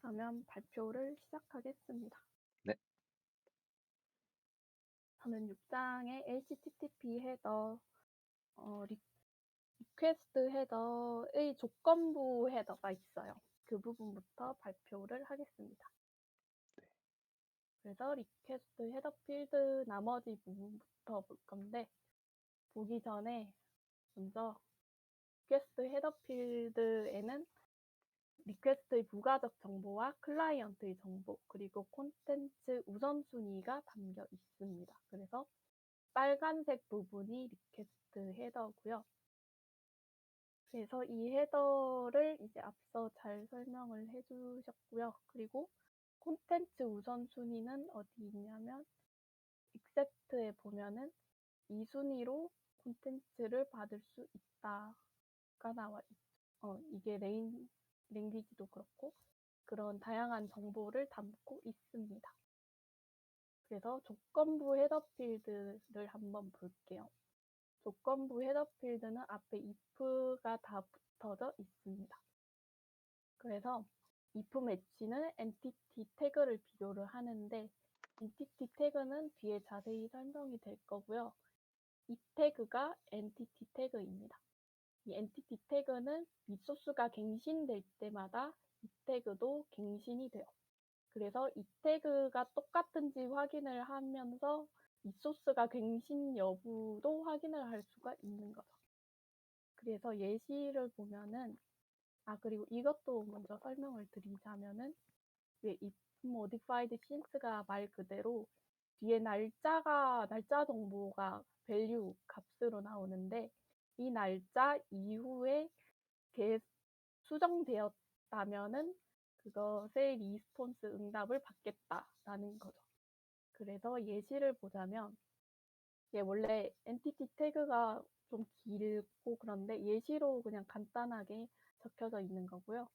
그러면 발표를 시작하겠습니다. 네. 저는 6장의 HTTP 헤더, 리퀘스트 헤더의 조건부 헤더가 있어요. 그 부분부터 발표를 하겠습니다. 그래서 리퀘스트 헤더 필드 나머지 부분부터 볼 건데, 보기 전에 먼저 리퀘스트 헤더 필드에는 리퀘스트의 부가적 정보와 클라이언트의 정보, 그리고 콘텐츠 우선순위가 담겨 있습니다. 그래서 빨간색 부분이 리퀘스트 헤더고요. 그래서 이 헤더를 이제 앞서 잘 설명을 해주셨고요. 그리고 콘텐츠 우선순위는 어디 있냐면 accept에 보면은 이 순위로 콘텐츠를 받을 수 있다가 나와 있죠. 이게 랭귀지도 그렇고 그런 다양한 정보를 담고 있습니다. 그래서 조건부 헤더 필드를 한번 볼게요. 조건부 헤더 필드는 앞에 if가 다 붙어져 있습니다. 그래서 if 매치는 엔티티 태그를 비교를 하는데 엔티티 태그는 뒤에 자세히 설명이 될 거고요. 이 태그가 엔티티 태그입니다. 이 엔티티 태그는 리소스가 갱신될 때마다 이 태그도 갱신이 돼요. 그래서 이 태그가 똑같은지 확인을 하면서 리소스가 갱신 여부도 확인을 할 수가 있는 거죠. 그래서 예시를 보면은 그리고 이것도 먼저 설명을 드리자면은 왜 if modified since가 말 그대로 뒤에 날짜 정보가 value 값으로 나오는데 이 날짜 이후에 수정되었다면은 그것의 리스폰스 응답을 받겠다라는 거죠. 그래서 예시를 보자면 원래 엔티티 태그가 좀 길고 그런데 예시로 그냥 간단하게 적혀져 있는 거고요.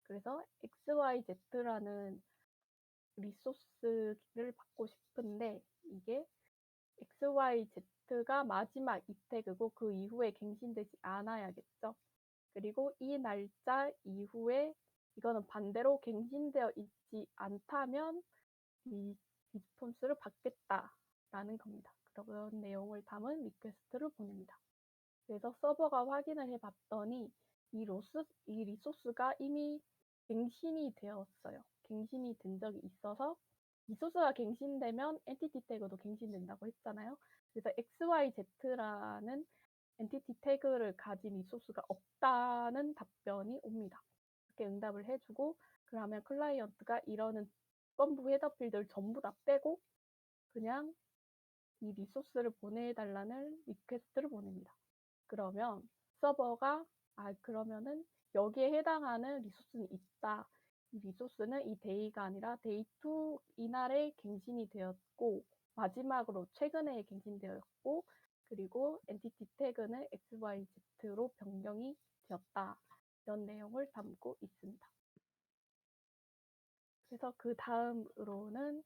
그래서 XYZ라는 리소스를 받고 싶은데 이게 XYZ가 마지막 이 태그고 그 이후에 갱신되지 않아야겠죠. 그리고 이 날짜 이후에 이거는 반대로 갱신되어 있지 않다면 이 리스폰스를 받겠다라는 겁니다. 그런 내용을 담은 리퀘스트를 보냅니다. 그래서 서버가 확인을 해봤더니 이 리소스가 이미 갱신이 되었어요. 갱신이 된 적이 있어서 리소스가 갱신되면 엔티티 태그도 갱신된다고 했잖아요. 그래서 XYZ라는 엔티티 태그를 가진 리소스가 없다는 답변이 옵니다. 이렇게 응답을 해주고 그러면 클라이언트가 이러는 조건부 헤더 필드를 전부 다 빼고 그냥 이 리소스를 보내달라는 리퀘스트를 보냅니다. 그러면 서버가 그러면은 여기에 해당하는 리소스는 있다. 이 리소스는 이 데이가 아니라 데이2 이날에 갱신이 되었고 마지막으로 최근에 갱신되었고 그리고 엔티티 태그는 XYZ로 변경이 되었다. 이런 내용을 담고 있습니다. 그래서 그 다음으로는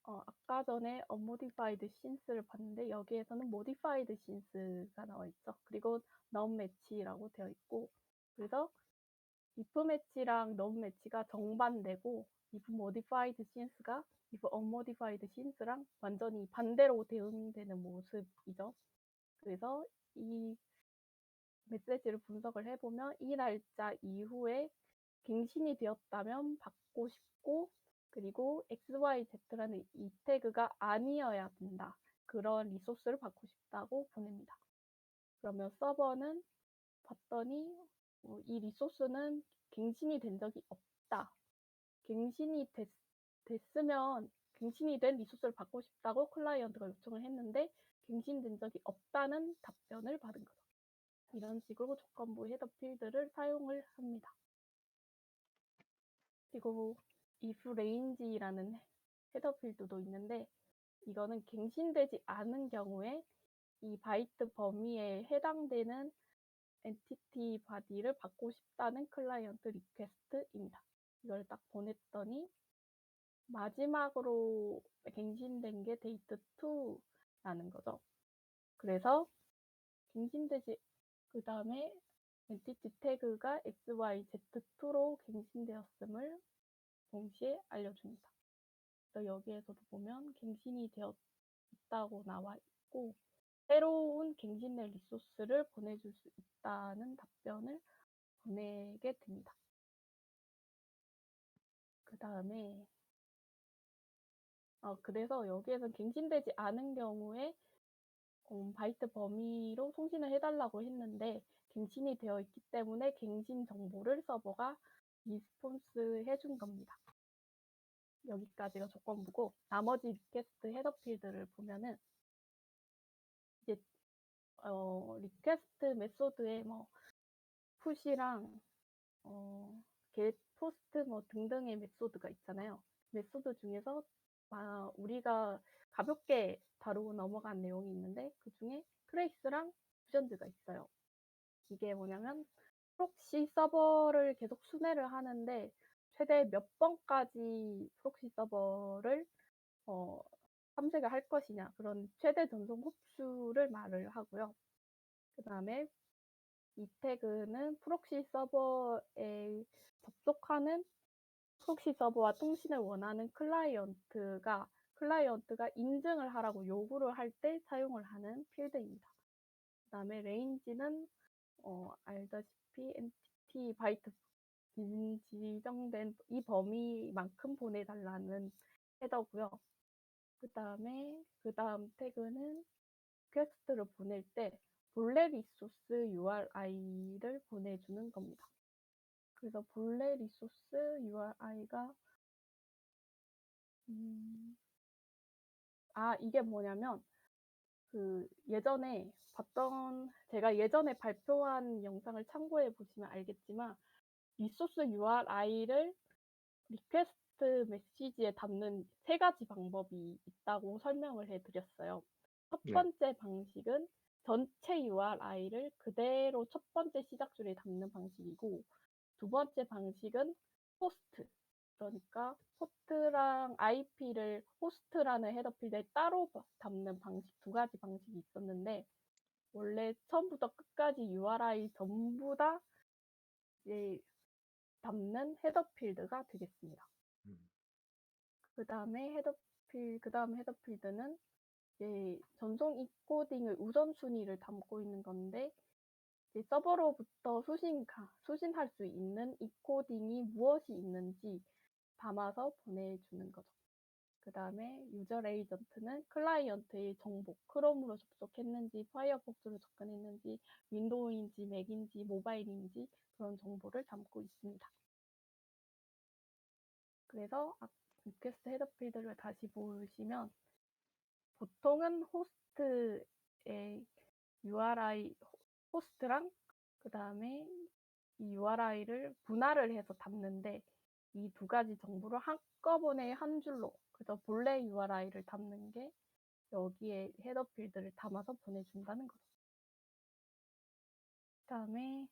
아까 전에 unmodified since를 봤는데 여기에서는 modified since가 나와 있죠. 그리고 none match라고 되어 있고 그래서 if match랑 none match가 정반대고 if modified since가 if unmodified since랑 완전히 반대로 대응되는 모습이죠. 그래서 이 메시지를 분석을 해보면 이 날짜 이후에 갱신이 되었다면 받고 싶고 그리고 XYZ라는 이 태그가 아니어야 된다. 그런 리소스를 받고 싶다고 보냅니다. 그러면 서버는 봤더니 이 리소스는 갱신이 된 적이 없다. 갱신이 됐으면 갱신이 된 리소스를 받고 싶다고 클라이언트가 요청을 했는데 갱신된 적이 없다는 답변을 받은 거죠. 이런 식으로 조건부 헤더 필드를 사용을 합니다. 그리고 if range라는 헤더 필드도 있는데 이거는 갱신되지 않은 경우에 이 바이트 범위에 해당되는 엔티티 바디를 받고 싶다는 클라이언트 리퀘스트입니다. 이걸 딱 보냈더니 마지막으로 갱신된 게 데이트2라는 거죠. 그래서 갱신되지 그 다음에 엔티티 태그가 XYZ2로 갱신되었음을 동시에 알려줍니다. 그래서 여기에서도 보면 갱신이 되었다고 나와 있고 새로운 갱신된 리소스를 보내줄 수 있다는 답변을 보내게 됩니다. 그 다음에 그래서 여기에서 갱신되지 않은 경우에 바이트 범위로 송신을 해달라고 했는데 갱신이 되어 있기 때문에 갱신 정보를 서버가 리스폰스 해준 겁니다. 여기까지가 조건부고 나머지 리퀘스트 헤더 필드를 보면은 이제 리퀘스트 메소드에 뭐 푸시랑 get, 포스트 뭐 등등의 메소드가 있잖아요. 메소드 중에서 우리가 가볍게 다루고 넘어간 내용이 있는데 그 중에 트레이스랑 퓨전즈가 있어요. 이게 뭐냐면 프록시 서버를 계속 순회를 하는데 최대 몇 번까지 프록시 서버를 탐색을 할 것이냐 그런 최대 전송 흡수를 말을 하고요. 그 다음에 이 태그는 프록시 서버에 접속하는 프록시 서버와 통신을 원하는 클라이언트가 인증을 하라고 요구를 할 때 사용을 하는 필드입니다. 그 다음에 레인지는 알다시피 엔티티 바이트 지정된 이 범위만큼 보내달라는 헤더고요. 그 다음 태그는 리퀘스트를 보낼 때 본래 리소스 URI를 보내주는 겁니다. 그래서 본래 리소스 URI가 이게 뭐냐면 제가 예전에 발표한 영상을 참고해 보시면 알겠지만 리소스 URI를 리퀘스트 메시지에 담는 3가지 방법이 있다고 설명을 해드렸어요. 첫 번째 방식은 전체 URI를 그대로 첫 번째 시작줄에 담는 방식이고 두 번째 방식은 호스트, 그러니까 포트랑 IP를 호스트라는 헤더 필드에 따로 담는 방식 2가지 방식이 있었는데 원래 처음부터 끝까지 URI 전부 다 이제 담는 헤더 필드가 되겠습니다. 그 다음 헤더 필드는 이제 전송 인코딩의 우선순위를 담고 있는 건데 서버로부터 수신할 수 있는 인코딩이 무엇이 있는지 담아서 보내주는 거죠. 그 다음에 유저 에이전트는 클라이언트의 정보, 크롬으로 접속했는지, 파이어폭스로 접근했는지, 윈도우인지, 맥인지, 모바일인지 그런 정보를 담고 있습니다. 그래서 리퀘스트 헤더 필드를 다시 보시면 보통은 호스트의 URI, 호스트랑 그 다음에 이 URI를 분할을 해서 담는데 이 2가지 정보를 한꺼번에 한 줄로 그래서 본래 URI를 담는 게 여기에 헤더 필드를 담아서 보내준다는 거죠. 그 다음에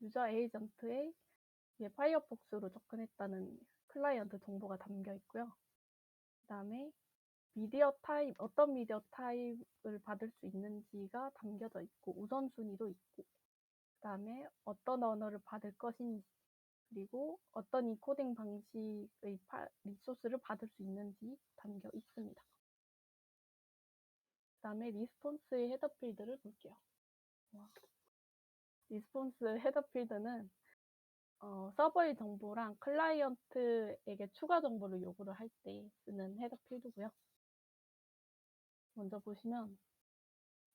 유저 에이전트에 파이어폭스로 접근했다는 클라이언트 정보가 담겨 있고요. 그 다음에 어떤 미디어 타입을 받을 수 있는지가 담겨져 있고 우선순위도 있고 그 다음에 어떤 언어를 받을 것인지 그리고 어떤 인코딩 방식의 리소스를 받을 수 있는지 담겨 있습니다. 그 다음에 리스폰스의 헤더 필드를 볼게요. 리스폰스 헤더 필드는 서버의 정보랑 클라이언트에게 추가 정보를 요구를 할 때 쓰는 헤더 필드고요. 먼저 보시면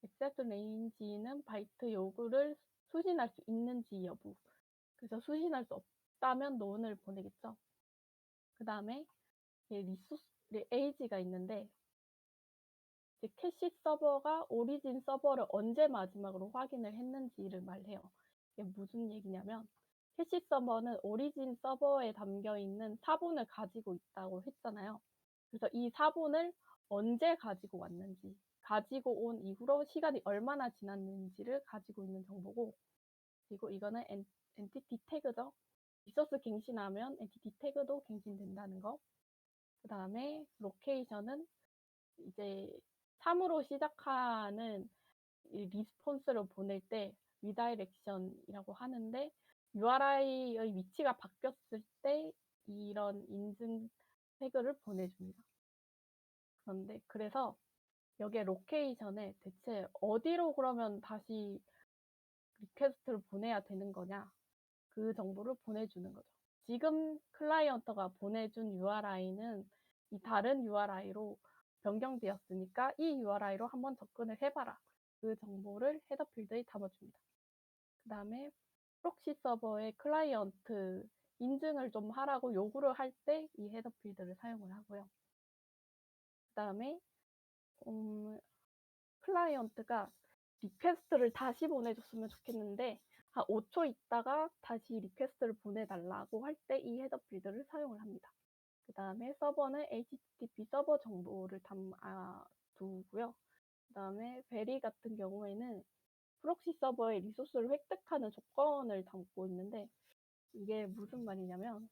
accept range는 바이트 요구를 수신할 수 있는지 여부. 그래서 수신할 수 없다면 none을 보내겠죠. 그 다음에 리소스 age가 있는데 캐시 서버가 오리진 서버를 언제 마지막으로 확인을 했는지를 말해요. 이게 무슨 얘기냐면 캐시 서버는 오리진 서버에 담겨있는 사본을 가지고 있다고 했잖아요. 그래서 이 사본을 언제 가지고 왔는지 가지고 온 이후로 시간이 얼마나 지났는지를 가지고 있는 정보고 그리고 이거는 엔티티 태그죠. 리소스 갱신하면 엔티티 태그도 갱신된다는 거. 그 다음에 로케이션은 이제 3으로 시작하는 이 리스폰스를 보낼 때 리다이렉션이라고 하는데 URI의 위치가 바뀌었을 때 이런 인증 태그를 보내줍니다. 그런데 그래서 여기에 로케이션에 대체 어디로 그러면 다시 리퀘스트를 보내야 되는 거냐, 그 정보를 보내주는 거죠. 지금 클라이언트가 보내준 URI는 이 다른 URI로 변경되었으니까 이 URI로 한번 접근을 해봐라. 그 정보를 헤더 필드에 담아줍니다. 그 다음에 프록시 서버의 클라이언트 인증을 좀 하라고 요구를 할 때 이 헤더 필드를 사용을 하고요. 그 다음에 클라이언트가 리퀘스트를 다시 보내줬으면 좋겠는데 한 5초 있다가 다시 리퀘스트를 보내달라고 할 때 이 헤더 필드를 사용을 합니다. 그 다음에 서버는 HTTP 서버 정보를 담아두고요. 그 다음에 베리 같은 경우에는 프록시 서버의 리소스를 획득하는 조건을 담고 있는데 이게 무슨 말이냐면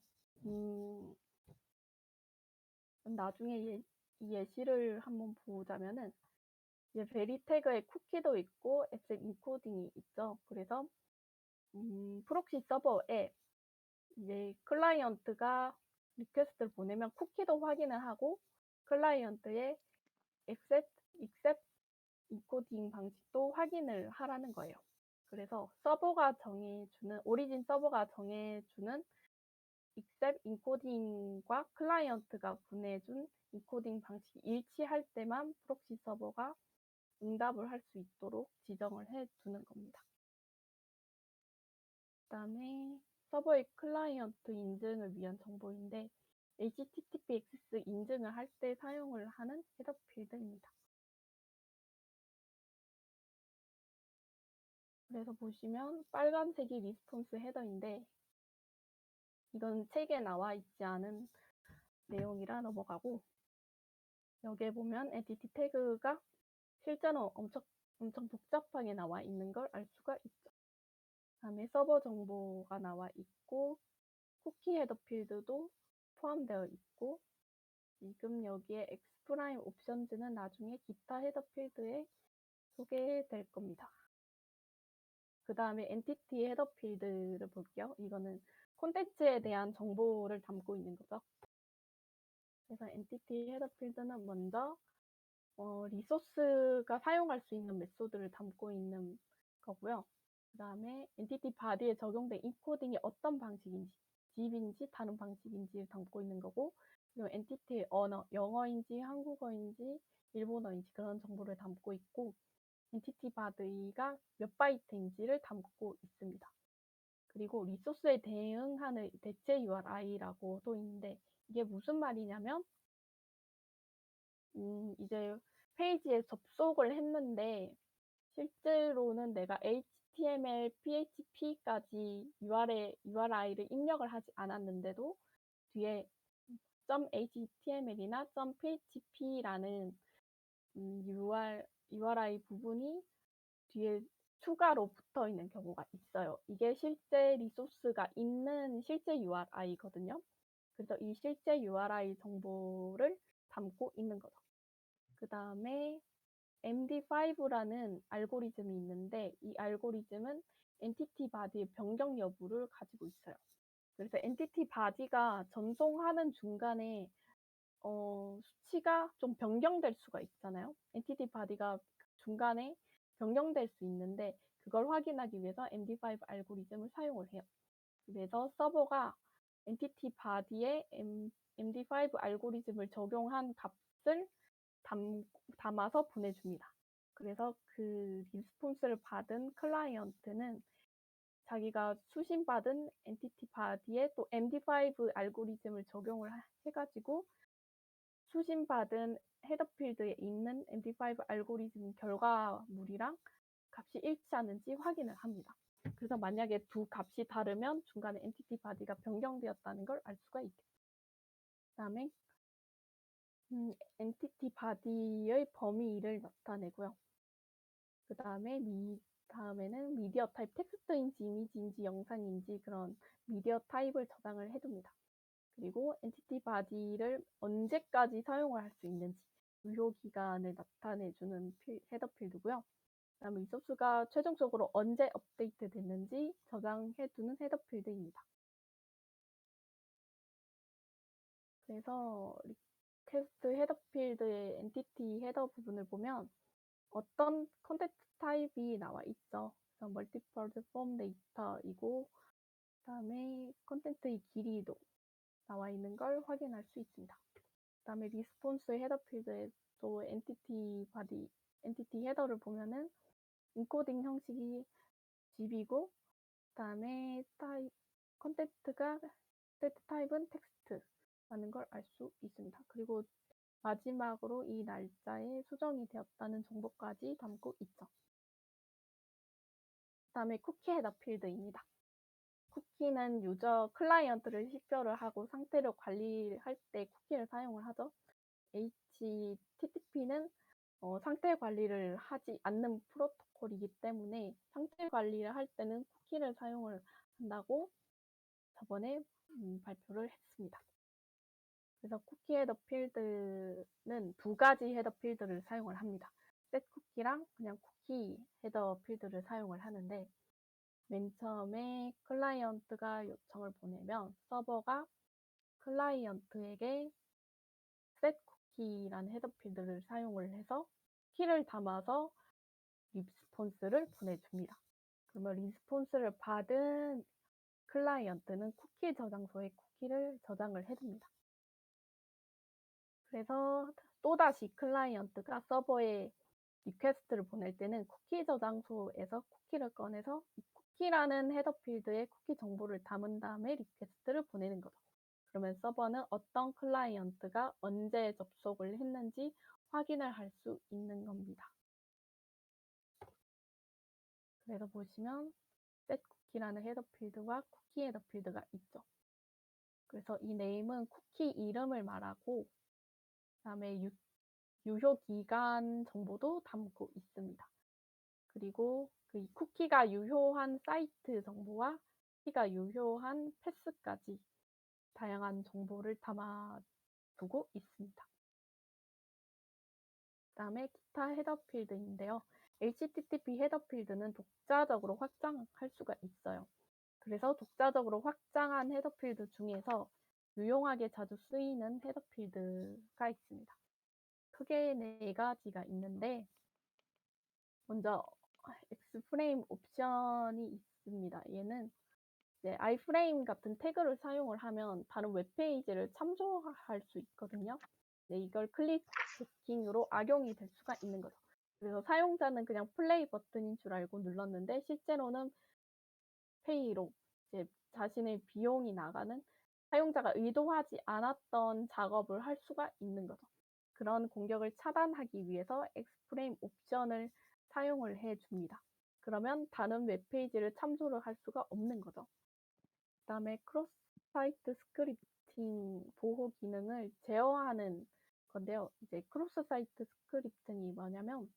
나중에 이 예시를 한번 보자면은 이제 베리 태그에 쿠키도 있고 앱셋 인코딩이 있죠. 그래서 프록시 서버에 이제 클라이언트가 리퀘스트를 보내면 쿠키도 확인을 하고 클라이언트의 accept 인코딩 방식도 확인을 하라는 거예요. 그래서 서버가 정해주는 오리진 서버가 정해주는 accept 인코딩과 클라이언트가 보내준 인코딩 방식이 일치할 때만 프록시 서버가 응답을 할 수 있도록 지정을 해두는 겁니다. 그 다음에 서버의 클라이언트 인증을 위한 정보인데 HTTP 액세스 인증을 할 때 사용을 하는 헤더 필드입니다. 그래서 보시면 빨간색이 리스폰스 헤더인데 이건 책에 나와 있지 않은 내용이라 넘어가고, 여기에 보면 엔티티 태그가 실제로 엄청 복잡하게 나와 있는 걸 알 수가 있죠. 다음에 서버 정보가 나와 있고 쿠키 헤더 필드도 포함되어 있고, 지금 여기에 X프라임 옵션즈는 나중에 기타 헤더 필드에 소개될 겁니다. 그 다음에 엔티티 헤더 필드를 볼게요. 이거는 콘텐츠에 대한 정보를 담고 있는 거죠. 그래서 엔티티 헤더 필드는 먼저 리소스가 사용할 수 있는 메소드를 담고 있는 거고요. 그 다음에 엔티티 바디에 적용된 인코딩이 어떤 방식인지, 집인지 다른 방식인지를 담고 있는 거고, 그리고 엔티티의 언어, 영어인지 한국어인지 일본어인지 그런 정보를 담고 있고, 엔티티 바디가 몇 바이트인지를 담고 있습니다. 그리고 리소스에 대응하는 대체 URI라고도 있는데 이게 무슨 말이냐면 이제 페이지에 접속을 했는데 실제로는 내가 HTML, PHP까지 URI를 입력을 하지 않았는데도 뒤에 .html이나 .php라는 URI 부분이 뒤에 추가로 붙어 있는 경우가 있어요. 이게 실제 리소스가 있는 실제 URI거든요. 그래서 이 실제 URI 정보를 담고 있는 거죠. 그 다음에 MD5라는 알고리즘이 있는데 이 알고리즘은 엔티티 바디의 변경 여부를 가지고 있어요. 그래서 엔티티 바디가 전송하는 중간에 수치가 좀 변경될 수가 있잖아요. 엔티티 바디가 중간에 변경될 수 있는데 그걸 확인하기 위해서 MD5 알고리즘을 사용을 해요. 그래서 서버가 엔티티 바디에 MD5 알고리즘을 적용한 값을 담아서 보내줍니다. 그래서 그 리스폰스를 받은 클라이언트는 자기가 수신받은 엔티티 바디에 또 MD5 알고리즘을 적용을 해가지고 수신받은 헤더 필드에 있는 MD5 알고리즘 결과물이랑 값이 일치하는지 확인을 합니다. 그래서 만약에 두 값이 다르면 중간에 엔티티 바디가 변경되었다는 걸 알 수가 있겠죠. 그 다음에 엔티티 바디의 범위를 나타내고요. 그 다음에는 미디어 타입 텍스트인지 이미지인지 영상인지 그런 미디어 타입을 저장을 해둡니다. 그리고 엔티티 바디를 언제까지 사용을 할 수 있는지 유효 기간을 나타내주는 헤더 필드고요. 그다음에 리소스가 최종적으로 언제 업데이트 됐는지 저장해두는 헤더 필드입니다. 그래서 리퀘스트 헤더 필드의 엔티티 헤더 부분을 보면 어떤 컨텐츠 타입이 나와 있죠. 그래서 멀티플 폼 데이터이고 그다음에 컨텐츠의 길이도 나와 있는 걸 확인할 수 있습니다. 그다음에 리스폰스 헤더 필드에도 엔티티 헤더를 보면은 인코딩 형식이 집이고 그다음에 컨텐츠 타입은 텍스트라는 걸 알 수 있습니다. 그리고 마지막으로 이 날짜에 수정이 되었다는 정보까지 담고 있죠. 그다음에 쿠키 헤더 필드입니다. 쿠키는 유저 클라이언트를 식별을 하고 상태를 관리할 때 쿠키를 사용을 하죠. HTTP는 상태 관리를 하지 않는 프로토콜이기 때문에 상태 관리를 할 때는 쿠키를 사용을 한다고 저번에 발표를 했습니다. 그래서 쿠키 헤더 필드는 두 가지 헤더 필드를 사용을 합니다. 셋 쿠키랑 그냥 쿠키 헤더 필드를 사용을 하는데 맨 처음에 클라이언트가 요청을 보내면 서버가 클라이언트에게 셋 쿠키라는 헤더 필드를 사용을 해서 키를 담아서 리스폰스를 보내줍니다. 그러면 리스폰스를 받은 클라이언트는 쿠키 저장소에 쿠키를 저장을 해둡니다. 그래서 또다시 클라이언트가 서버에 리퀘스트를 보낼 때는 쿠키 저장소에서 쿠키를 꺼내서 이 쿠키라는 헤더 필드에 쿠키 정보를 담은 다음에 리퀘스트를 보내는 거죠. 그러면 서버는 어떤 클라이언트가 언제 접속을 했는지 확인을 할 수 있는 겁니다. 그래서 보시면 setCookie라는 헤더 필드와 쿠키 헤더 필드가 있죠. 그래서 이 네임은 쿠키 이름을 말하고 그다음에 유효 기간 정보도 담고 있습니다. 그리고 그 쿠키가 유효한 사이트 정보와 쿠키가 유효한 패스까지 다양한 정보를 담아두고 있습니다. 그다음에 기타 헤더 필드인데요. HTTP 헤더 필드는 독자적으로 확장할 수가 있어요. 그래서 독자적으로 확장한 헤더 필드 중에서 유용하게 자주 쓰이는 헤더 필드가 있습니다. 크게 네 가지가 있는데 먼저 X프레임 옵션이 있습니다. 얘는 이제 iFrame 같은 태그를 사용을 하면 다른 웹페이지를 참조할 수 있거든요. 이걸 클릭 채팅으로 악용이 될 수가 있는 거죠. 그래서 사용자는 그냥 플레이 버튼인 줄 알고 눌렀는데 실제로는 페이로 이제 자신의 비용이 나가는 사용자가 의도하지 않았던 작업을 할 수가 있는 거죠. 그런 공격을 차단하기 위해서 X프레임 옵션을 사용을 해줍니다. 그러면 다른 웹페이지를 참조를 할 수가 없는 거죠. 그다음에 크로스 사이트 스크립팅 보호 기능을 제어하는 건데요. 이제 크로스 사이트 스크립팅이 뭐냐면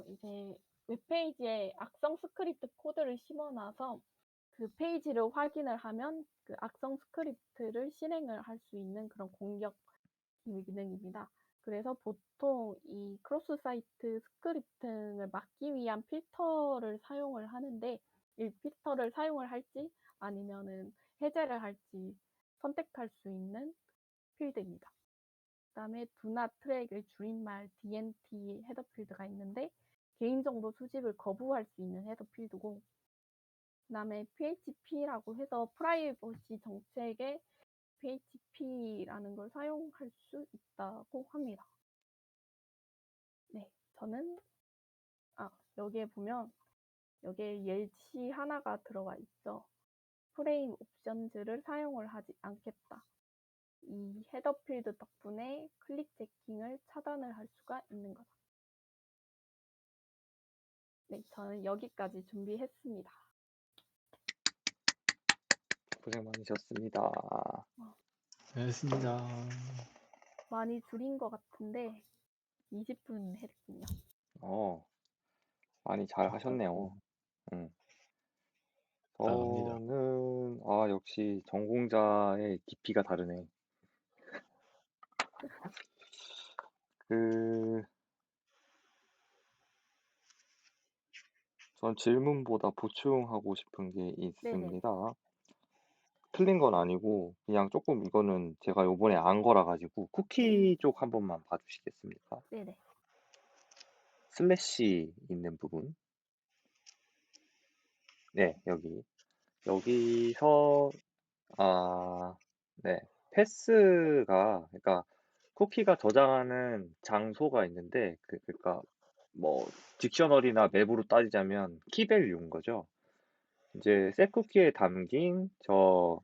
이제 웹페이지에 악성 스크립트 코드를 심어놔서 그 페이지를 확인을 하면 그 악성 스크립트를 실행을 할 수 있는 그런 공격 기능입니다. 그래서 보통 이 크로스 사이트 스크립팅을 막기 위한 필터를 사용을 하는데 이 필터를 사용을 할지 아니면은 해제를 할지 선택할 수 있는 필드입니다. 그다음에 Do Not Track의 줄임말 DNT 헤더 필드가 있는데 개인정보 수집을 거부할 수 있는 헤더 필드고 그다음에 PHP라고 해서 프라이버시 정책에 PHP라는 걸 사용할 수 있다고 합니다. 네, 저는 여기에 보면 여기에 예시 하나가 들어가 있죠. 프레임 옵션즈를 사용을 하지 않겠다. 이 헤더 필드 덕분에 클릭 체킹을 차단을 할 수가 있는 거죠. 네, 저는 여기까지 준비했습니다. 고생 많으셨습니다. 알겠습니다. 많이 줄인 것 같은데 20분 했군요. 많이 잘 하셨네요. 따라갑니다. 저는 역시 전공자의 깊이가 다르네. 그 전 질문보다 보충하고 싶은 게 네네. 있습니다. 틀린 건 아니고 그냥 조금 이거는 제가 요번에 안 거라 가지고 네. 쿠키 쪽 한 번만 봐 주시겠습니까? 네네. 슬래시 있는 부분. 네, 여기서 네. 패스가 그러니까 쿠키가 저장하는 장소가 있는데 그러니까 뭐 딕셔너리나 맵으로 따지자면 키밸류인 거죠. 이제 셋 쿠키에 담긴 썹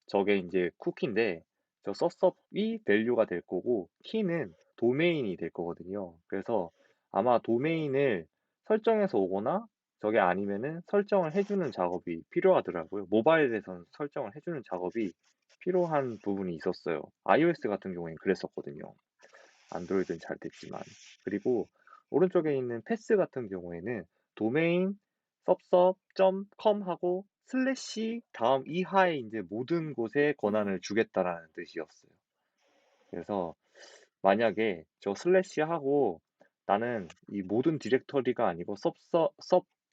저게 이제 쿠키인데 저 썹이 밸류가 될 거고 키는 도메인이 될 거거든요. 그래서 아마 도메인을 설정해서 오거나 저게 아니면은 설정을 해주는 작업이 필요하더라고요. 모바일에서는 설정을 해주는 작업이 필요한 부분이 있었어요. iOS 같은 경우에는 그랬었거든요. 안드로이드는 잘 됐지만. 그리고 오른쪽에 있는 패스 같은 경우에는 도메인 섭섭.com 하고 슬래시 다음 이하의 이제 모든 곳에 권한을 음. 주겠다라는 뜻이었어요. 그래서 만약에 저 슬래시 하고 나는 이 모든 디렉터리가 아니고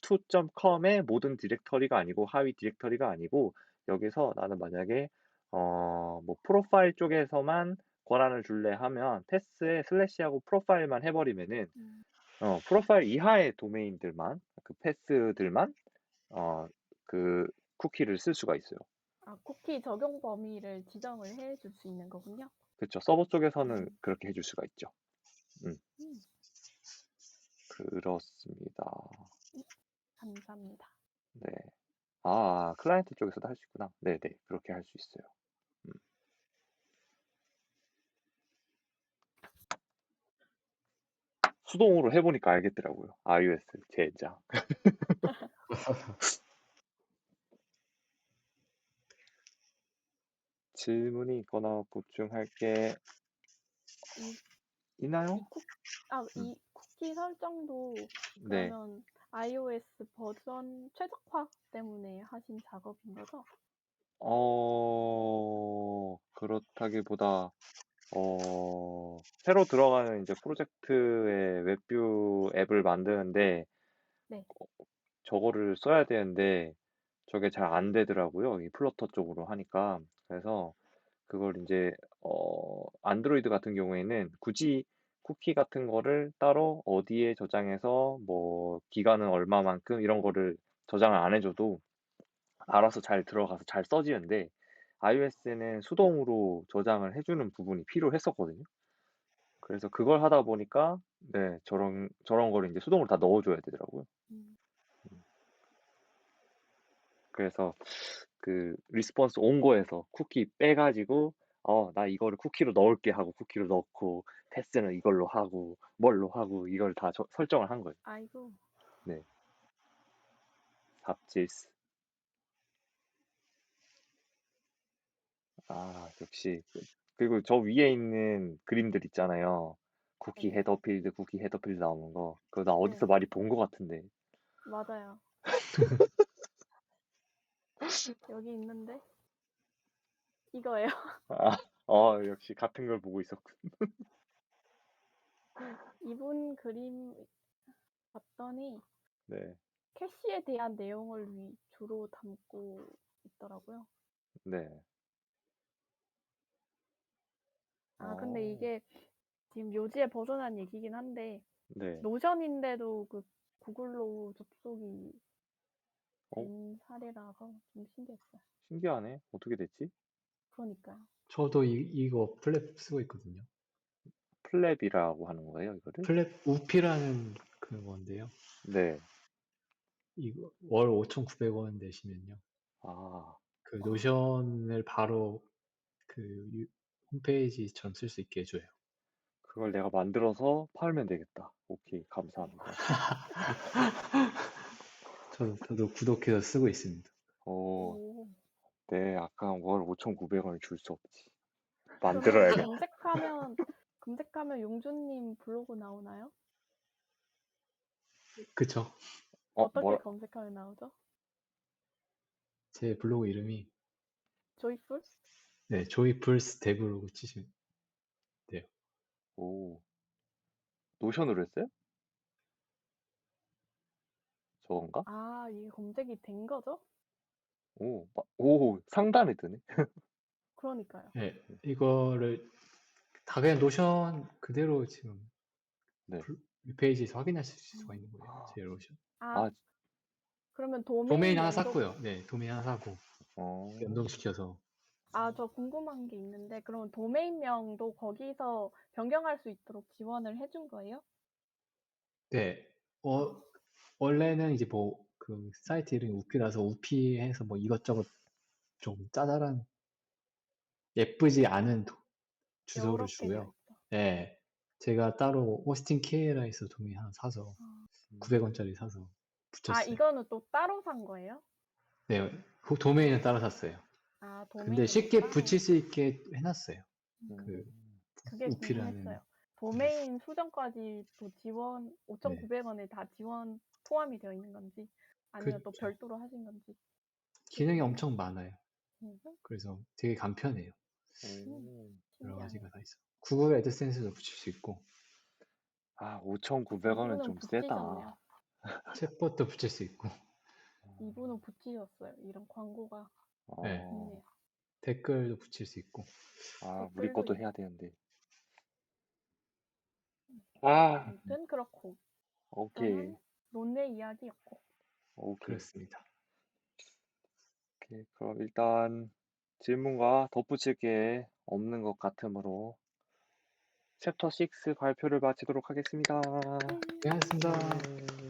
sub2.com의 모든 디렉터리가 아니고 하위 디렉터리가 아니고 여기서 나는 만약에 뭐 프로파일 쪽에서만 권한을 줄래 하면 패스에 슬래시하고 프로파일만 해버리면은 음. 프로파일 이하의 도메인들만 그 패스들만 그 쿠키를 쓸 수가 있어요. 아, 쿠키 적용 범위를 지정을 해 줄 수 있는 거군요. 그렇죠. 서버 쪽에서는 음. 그렇게 해줄 수가 있죠. 음, 음. 그렇습니다. 감사합니다. 네. 클라이언트 쪽에서도 할 수 있구나. 네네. 그렇게 할 수 있어요. 음. 수동으로 해보니까 알겠더라고요. iOS 제작. 질문이 있거나 보충할 게 이 있나요? 음. 이 쿠키 설정도 네. 그러면 iOS 버전 최적화 때문에 하신 작업인 거죠? 그렇다기보다, 새로 들어가는 이제 프로젝트의 웹뷰 앱을 만드는데, 네. 저거를 써야 되는데, 저게 잘 안 되더라고요. 이 플러터 쪽으로 하니까. 그래서 그걸 이제 안드로이드 같은 경우에는 굳이 쿠키 같은 거를 따로 어디에 저장해서 뭐 기간은 얼마만큼 이런 거를 저장을 안 해줘도 알아서 잘 들어가서 잘 써지는데 iOS는 수동으로 저장을 해주는 부분이 필요했었거든요. 그래서 그걸 하다 보니까 네, 저런 거를 이제 수동으로 다 넣어줘야 되더라고요. 음. 그래서 그 리스폰스 온 거에서 쿠키 빼가지고 나 이거를 쿠키로 넣을게 하고 쿠키로 넣고 패스는 이걸로 하고 뭘로 하고 이걸 다 설정을 한 거예요. 아이고. 네, 삽질스. 역시 그리고 저 위에 있는 그림들 있잖아요. 네. 쿠키 헤더 필드 나오는 거. 그거 나 어디서 네. 많이 본 것 같은데. 맞아요. 여기 있는데 이거예요. 아, 역시 같은 걸 보고 있었군. 이분 그림 봤더니 네, 캐시에 대한 내용을 주로 담고 있더라고요. 네. 근데 어, 이게 지금 요지에 벗어난 얘기긴 한데 네. 노션인데도 그 구글로 접속이 어, 된 사례라서 좀 신기했어요. 신기하네. 어떻게 됐지? 그러니까요. 저도 이거 플랩 쓰고 있거든요. 플랩이라고 하는 거예요, 이거를? 플랩 우피라는 그 건데요. 네. 이거 월 5,900원 내시면요. 아, 그 와, 노션을 바로 그 홈페이지처럼 쓸 수 있게 해줘요. 그걸 내가 만들어서 팔면 되겠다. 오케이, 감사합니다. 저도 구독해서 쓰고 있습니다. 오, 오. 네, 아까 월 5,900원을 줄 수 없지. 그러면 만들어야겠다. 검색하면 용준님 블로그 나오나요? 그쵸? 어떻게 뭐라, 검색하면 나오죠? 제 블로그 이름이 조이풀? 네, 조이풀스 데브로그 치시면 돼요. 오, 노션으로 했어요? 저건가? 아, 이게 검색이 된 거죠? 오, 상단에 뜨네. 그러니까요. 네, 이거를 다 그냥 노션 그대로 지금 네. 웹페이지에서 확인하실 수가 있는 거예요. 제 노션. 아, 아, 그러면 도메인 하나 도메인명도 샀고요. 네, 도메인 하나 사고 어, 연동시켜서. 아, 저 궁금한 게 있는데 그러면 도메인명도 거기서 변경할 수 있도록 지원을 해준 거예요? 네, 원래는 이제 뭐 그 사이트 이름이 우피라서 우피해서 뭐 이것저것 좀 짜잘한 예쁘지 않은 주소를 여러 개 되어 주고요. 있어. 네, 제가 따로 오스틴 케이라에서 도메인 하나 사서 아, 900원짜리 사서 붙였어요. 이거는 또 따로 산 거예요? 네, 그 도메인은 따로 샀어요. 아, 근데 도메인은 또 쉽게 따로. 붙일 수 있게 해놨어요. 그 음, 그게 우피라는. 궁금했어요. 도메인 수정까지 또 지원, 네. 5,900원에 다 지원 포함이 되어 있는 건지, 아니면 또 그쵸. 별도로 하신 건지. 기능이 엄청 많아요. 음, 그래서 되게 간편해요. 여러 신기하네. 가지가 다 있어. 구글 애드센스도 붙일 수 있고, 5,900원은 이분은 좀 세다. 붙이셨네요. 챗봇도 붙일 수 있고, 이분은 붙이셨어요. 이런 광고가 네. 있네요. 댓글도 붙일 수 있고. 우리 댓글도 것도 있네. 해야 되는데. 아, 아무튼 그렇고 오케이. 이거는 론의 이야기였고. 오케이. 그렇습니다. 오케이. 그럼 일단 질문과 덧붙일 게 없는 것 같으므로 챕터 6 발표를 마치도록 하겠습니다. 고생하셨습니다. 네.